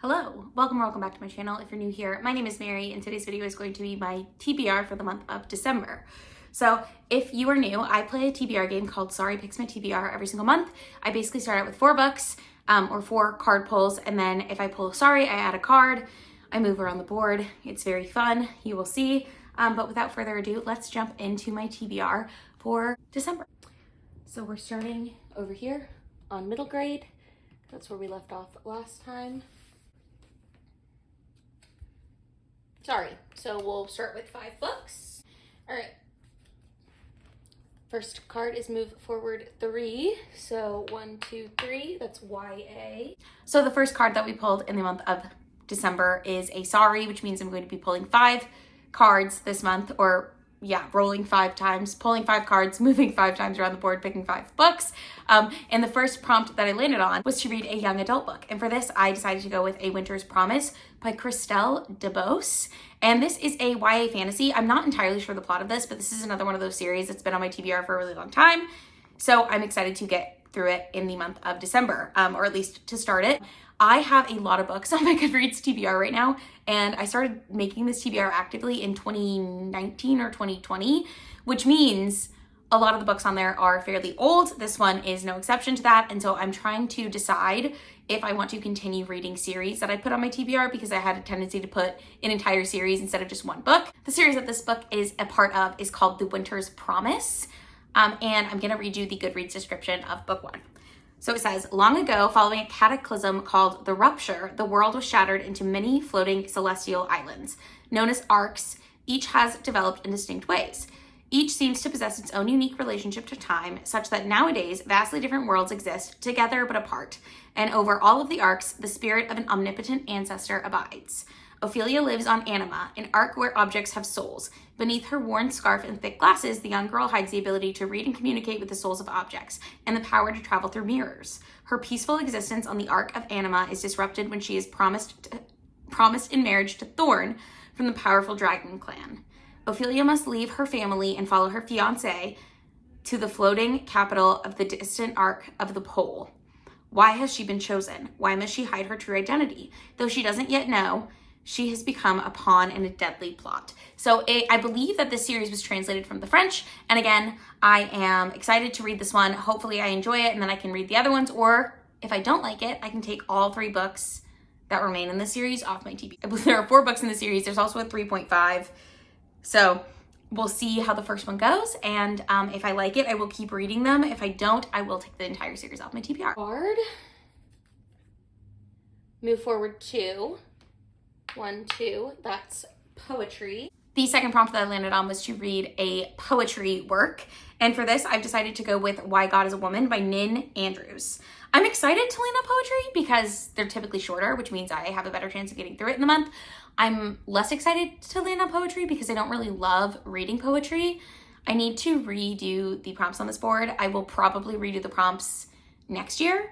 Hello, welcome back to my channel. If you're new here, my name is Mary and today's video is going to be my TBR for the month of December. So if you are new, I play a TBR game called Sorry Picks My TBR every single month. I basically start out with 4 books or 4 card pulls, and then if I pull a sorry, I add a card. I move around the board. It's very fun, you will see. But without further ado, let's jump into my TBR for December. So we're starting over here on middle grade. That's where we left off last time. Sorry, so we'll start with 5 books. All right. First card is move forward 3. So 1, 2, 3, that's YA. So the first card that we pulled in the month of December is a sorry, which means I'm going to be pulling 5 cards this month, or rolling 5 times, pulling 5 cards, moving 5 times around the board, picking 5 books. And the first prompt that I landed on was to read a young adult book. And for this, I decided to go with A Winter's Promise by Christelle DeBose. And this is a YA fantasy. I'm not entirely sure the plot of this, but this is another one of those series that's been on my TBR for a really long time. So I'm excited to get through it in the month of December, or at least to start it. I have a lot of books on my Goodreads TBR right now, and I started making this TBR actively in 2019 or 2020, which means a lot of the books on there are fairly old. This one is no exception to that, and so I'm trying to decide if I want to continue reading series that I put on my TBR, because I had a tendency to put an entire series instead of just one book. The series that this book is a part of is called The Winter's Promise, and I'm gonna read you the Goodreads description of book 1. So it says, long ago, following a cataclysm called the Rupture, the world was shattered into many floating celestial islands. Known as arcs, each has developed in distinct ways. Each seems to possess its own unique relationship to time, such that nowadays vastly different worlds exist, together but apart. And over all of the arcs, the spirit of an omnipotent ancestor abides. Ophelia lives on Anima, an arc where objects have souls. Beneath her worn scarf and thick glasses, the young girl hides the ability to read and communicate with the souls of objects, and the power to travel through mirrors. Her peaceful existence on the arc of Anima is disrupted when she is promised in marriage to Thorn from the powerful dragon clan. Ophelia must leave her family and follow her fiancé to the floating capital of the distant arc of the pole. Why has she been chosen? Why must she hide her true identity? Though she doesn't yet know, she has become a pawn in a deadly plot. So I believe that this series was translated from the French. And again, I am excited to read this one. Hopefully I enjoy it and then I can read the other ones. Or if I don't like it, I can take all 3 books that remain in the series off my TBR. I believe there are 4 books in the series. There's also a 3.5. So we'll see how the first one goes. And if I like it, I will keep reading them. If I don't, I will take the entire series off my TBR. Card. Move forward 2. 1, 2, that's poetry. The second prompt that I landed on was to read a poetry work. And for this, I've decided to go with Why God is a Woman by Nin Andrews. I'm excited to land on poetry because they're typically shorter, which means I have a better chance of getting through it in the month. I'm less excited to land on poetry because I don't really love reading poetry. I need to redo the prompts on this board. I will probably redo the prompts next year.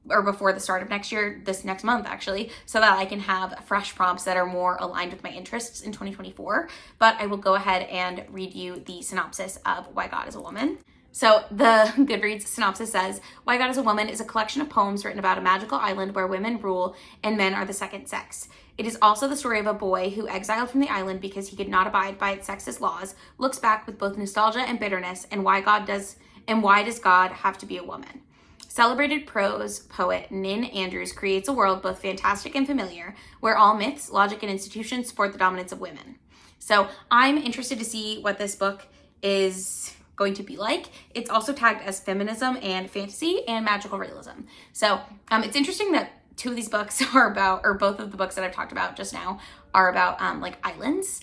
Or before the start of next year, this next month actually, so that I can have fresh prompts that are more aligned with my interests in 2024. But I will go ahead and read you the synopsis of Why God is a Woman. So the Goodreads synopsis says, Why God is a Woman is a collection of poems written about a magical island where women rule and men are the second sex. It is also the story of a boy who, exiled from the island because he could not abide by its sexist laws, looks back with both nostalgia and bitterness, and why does God have to be a woman? Celebrated prose poet Nin Andrews creates a world both fantastic and familiar, where all myths, logic, and institutions support the dominance of women. So I'm interested to see what this book is going to be like. It's also tagged as feminism and fantasy and magical realism. So it's interesting that 2 of these books are about, or both of the books that I've talked about just now are about like islands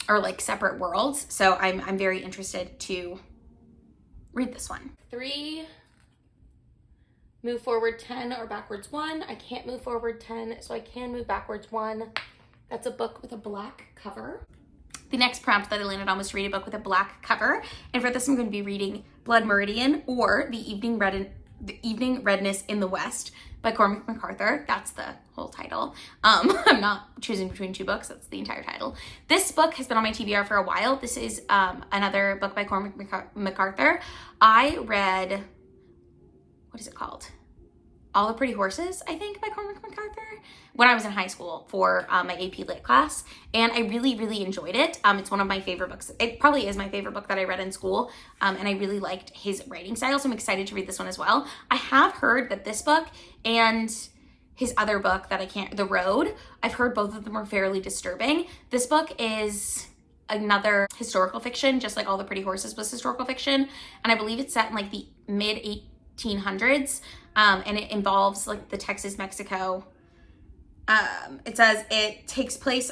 or like separate worlds. So I'm very interested to read this one. 3, move forward 10 or backwards 1. I can't move forward 10, so I can move backwards 1. That's a book with a black cover. The next prompt that I landed on was to read a book with a black cover. And for this, I'm going to be reading Blood Meridian or The Evening Redness in the West by Cormac MacArthur. That's the whole title. I'm not choosing between 2 books. That's the entire title. This book has been on my TBR for a while. This is another book by Cormac MacArthur. I read, what is it called? All the Pretty Horses, I think, by Cormac MacArthur, when I was in high school for my AP Lit class, and I really, really enjoyed it. It's one of my favorite books. It probably is my favorite book that I read in school, and I really liked his writing style, so I'm excited to read this one as well. I have heard that this book and his other book that The Road, I've heard both of them are fairly disturbing. This book is another historical fiction, just like All the Pretty Horses was historical fiction, and I believe it's set in like the mid 1800s, and it involves like the Texas-Mexico. It says it takes place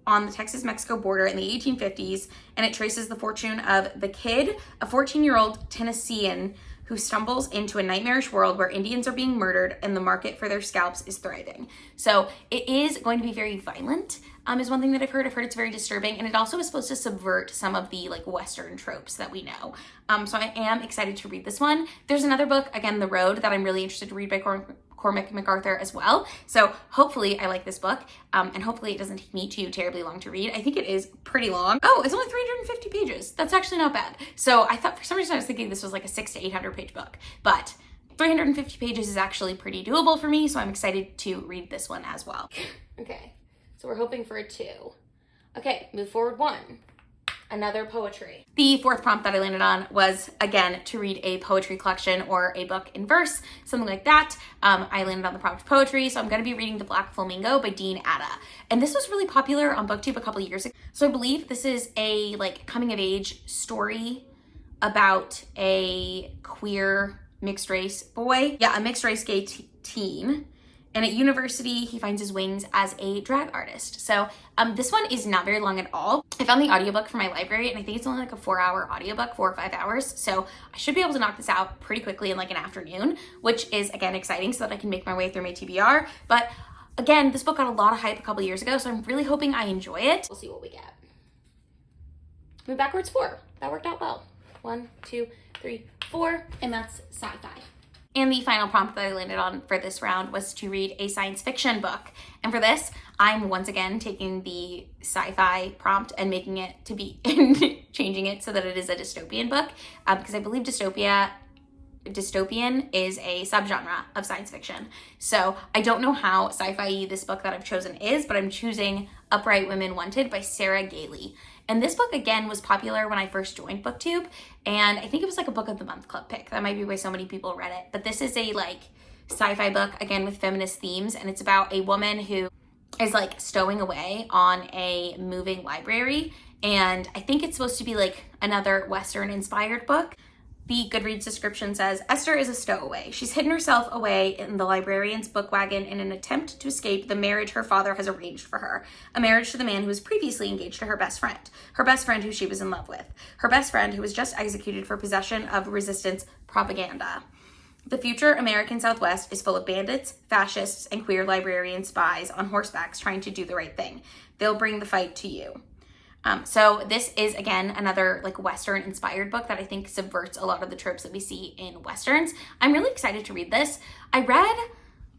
on the Texas-Mexico border in the 1850s, and it traces the fortune of the Kid, a 14-year-old Tennessean who stumbles into a nightmarish world where Indians are being murdered and the market for their scalps is thriving. So it is going to be very violent, is one thing that I've heard. I've heard it's very disturbing, and it also is supposed to subvert some of the like Western tropes that we know. So I am excited to read this one. There's another book, again, The Road, that I'm really interested to read by Cormac MacArthur as well. So hopefully I like this book, and hopefully it doesn't take me too terribly long to read. I think it is pretty long. Oh, it's only 350 pages. That's actually not bad. So I thought, for some reason I was thinking this was like a 600 to 800 page book, but 350 pages is actually pretty doable for me, so I'm excited to read this one as well. Okay, so we're hoping for a 2. Okay, move forward 1. Another poetry. The fourth prompt that I landed on was, again, to read a poetry collection or a book in verse, something like that. I landed on the prompt poetry, so I'm going to be reading The Black Flamingo by Dean Atta. And this was really popular on BookTube a couple years ago. So I believe this is a like coming of age story about a queer mixed race boy. Yeah, a mixed race gay teen. And at university, he finds his wings as a drag artist. So this one is not very long at all. I found the audiobook from my library, and I think it's only like a 4-hour audiobook, 4 or 5 hours. So I should be able to knock this out pretty quickly in like an afternoon, which is, again, exciting so that I can make my way through my TBR. But again, this book got a lot of hype a couple years ago, so I'm really hoping I enjoy it. We'll see what we get. Move backwards 4. That worked out well. 1, 2, 3, 4, and that's SciFi. And the final prompt that I landed on for this round was to read a science fiction book. And for this, I'm once again taking the sci-fi prompt and making it to be, changing it so that it is a dystopian book, because I believe dystopian is a subgenre of science fiction. So I don't know how sci-fi this book that I've chosen is, but I'm choosing Upright Women Wanted by Sarah Gailey. And this book, again, was popular when I first joined BookTube, and I think it was like a Book of the Month club pick. That might be why so many people read it. But this is a like sci-fi book, again, with feminist themes, and it's about a woman who is like stowing away on a moving library, and I think it's supposed to be like another Western-inspired book. The Goodreads description says, Esther is a stowaway. She's hidden herself away in the librarian's book wagon in an attempt to escape the marriage her father has arranged for her. A marriage to the man who was previously engaged to her best friend who she was in love with. Her best friend who was just executed for possession of resistance propaganda. The future American Southwest is full of bandits, fascists, and queer librarian spies on horsebacks trying to do the right thing. They'll bring the fight to you. So this is, again, another like Western inspired book that I think subverts a lot of the tropes that we see in Westerns. I'm really excited to read this. I read,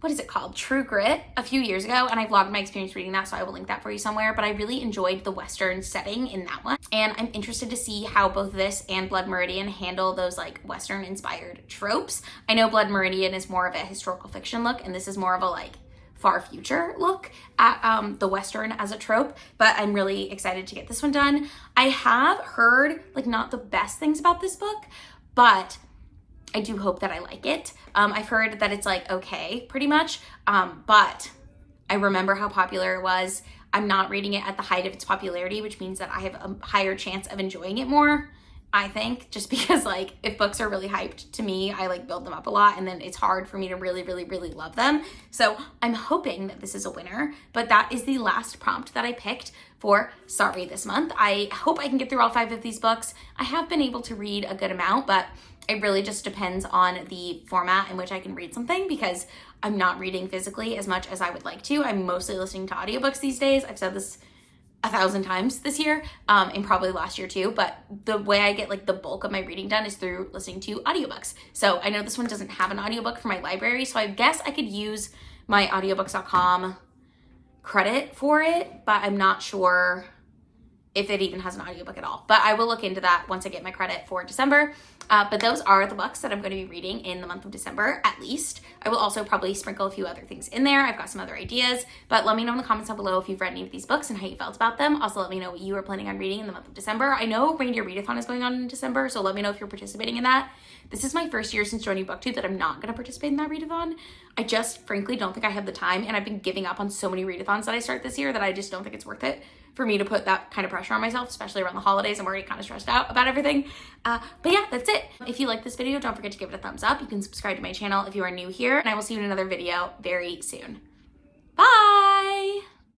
what is it called? True Grit a few years ago, and I vlogged my experience reading that, so I will link that for you somewhere, but I really enjoyed the Western setting in that one. And I'm interested to see how both this and Blood Meridian handle those like Western inspired tropes. I know Blood Meridian is more of a historical fiction look, and this is more of a like far future look at the Western as a trope, but I'm really excited to get this one done. I have heard like not the best things about this book, but I do hope that I like it. I've heard that it's like okay, pretty much, but I remember how popular it was. I'm not reading it at the height of its popularity, which means that I have a higher chance of enjoying it more, I think, just because like if books are really hyped to me, I like build them up a lot, and then it's hard for me to really, really, really love them. So I'm hoping that this is a winner, but that is the last prompt that I picked for Sorry this month. I hope I can get through all 5 of these books. I have been able to read a good amount, but it really just depends on the format in which I can read something, because I'm not reading physically as much as I would like to. I'm mostly listening to audiobooks these days. I've said this 1,000 times this year, and probably last year too, but the way I get like the bulk of my reading done is through listening to audiobooks. So I know this one doesn't have an audiobook for my library, so I guess I could use my audiobooks.com credit for it, but I'm not sure if it even has an audiobook at all. But I will look into that once I get my credit for December. But those are the books that I'm going to be reading in the month of December, at least. I will also probably sprinkle a few other things in there. I've got some other ideas, but let me know in the comments down below if you've read any of these books and how you felt about them. Also, let me know what you are planning on reading in the month of December. I know Reindeer Readathon is going on in December, so let me know if you're participating in that. This is my first year since joining BookTube that I'm not going to participate in that readathon. I just frankly don't think I have the time, and I've been giving up on so many readathons that I start this year that I just don't think it's worth it for me to put that kind of pressure on myself, especially around the holidays. I'm already kind of stressed out about everything. But yeah, that's it. If you like this video, don't forget to give it a thumbs up. You can subscribe to my channel if you are new here, and I will see you in another video very soon.